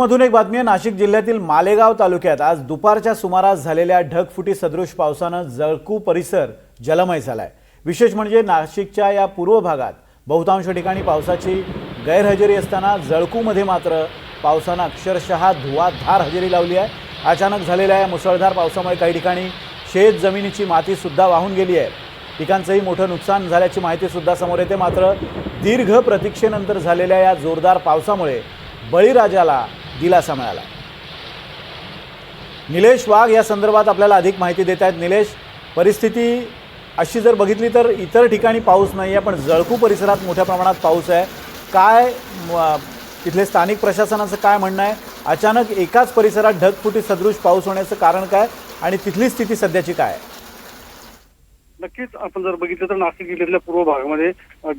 मधून एक बातमी आहे। नाशिक जिल्ह्यातील मालेगाव तालुक्यात आज दुपारच्या सुमारास झालेल्या ढगफुटी सदृश पावसाने जळकू परिसर जलमय झालाय। विशेष म्हणजे नाशिकच्या या पूर्व भागात बहुतांश ठिकाणी पावसाची गैरहजेरी असताना जळकूमध्ये मात्र पावसाने अक्षरशः धुवाधार हजेरी लावली आहे। अचानक झालेल्या या मुसळधार पावसामुळे काही ठिकाणी शेत जमिनीची माती सुद्धा वाहून गेली आहे। पिकांचंही मोठं नुकसान झाल्याची माहिती सुद्धा समोर येते। मात्र दीर्घ प्रतीक्षेनंतर झालेल्या या जोरदार पावसामुळे बळीराजाला दिलासा मिळाला। निलेश वाघ या संदर्भात आपल्याला अधिक माहिती देत आहेत। निलेश, परिस्थिती अशी जर बघितली तर इतर ठिकाणी पाऊस नाही आहे, पण जळकू परिसरात मोठ्या प्रमाणात पाऊस आहे। काय तिथले स्थानिक प्रशासनाचं काय म्हणणं आहे? अचानक एकाच परिसरात ढगफुटी सदृश पाऊस होण्याचं कारण काय आणि तिथली स्थिती सध्याची काय आहे? नक्कीच आपण जर बघितलं तर नाशिक जिल्ह्यातल्या पूर्व भागामध्ये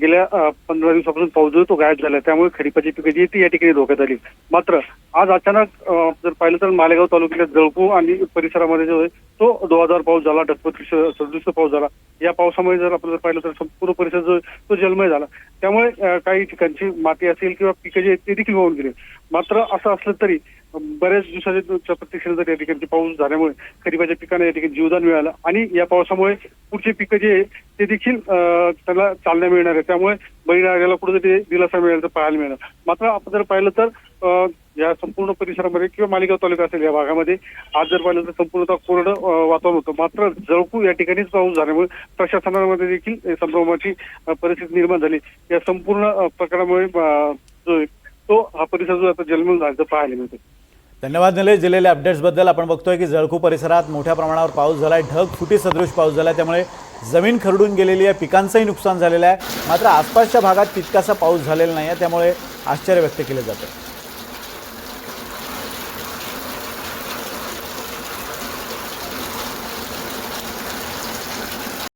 गेल्या 15 दिवसापासून पाऊस जो तो गायब झाला, त्यामुळे खरीपाची पिके जी ती या ठिकाणी धोक्यात आली। मात्र आज अचानक जर पाहिलं तर मालेगाव तालुक्यात जळकू आणि परिसरामध्ये जो आहे तो धुवाधार पाऊस झाला, ढगफुटी सदृश पाऊस झाला। या पावसामुळे जर आपण पाहिलं तर संपूर्ण परिसर जो तो जलमय झाला, त्यामुळे काही ठिकाणची माती असेल किंवा पिके जे ते देखील वाहून गेले। मात्र असं असलं तरी बऱ्याच दिवसाच्या प्रतीक्षेनंतर या ठिकाणी पाऊस झाल्यामुळे खरीपाच्या पिकांना या ठिकाणी जीवदान मिळालं आणि या पावसामुळे पुढची पिकं जे आहे ते देखील त्याला चालना मिळणार आहे। त्यामुळे बळीराजाला कुठेतरी दिलासा मिळाला तर पाहायला मिळाला। मात्र आपण जर पाहिलं तर या संपूर्ण परिसरामध्ये किंवा मालेगाव तालुका असेल या भागामध्ये आज जर पाहिलं तर संपूर्णतः कोरडं वातावरण होतं। मात्र जळकू या ठिकाणीच पाऊस झाल्यामुळे प्रशासनामध्ये देखील संभ्रमाची परिस्थिती निर्माण झाली। या संपूर्ण प्रकारामुळे जो तो हा परिसर जो आता जलमय झाल्याचं पाहायला मिळतं। धन्यवाद निलेश, दिलेल्या अपडेट्सबद्दल। आपण बघतोय की जळकू परिसरात मोठ्या प्रमाणावर पाऊस झालाय, ढगफुटी सदृश पाऊस झालाय, त्यामुळे जमीन खरडून गेलेली आहे, पिकांचंही नुकसान झालेलं आहे। मात्र आसपासच्या भागात तितकासा पाऊस झालेला नाही आहे, त्यामुळे आश्चर्य व्यक्त केले जाते।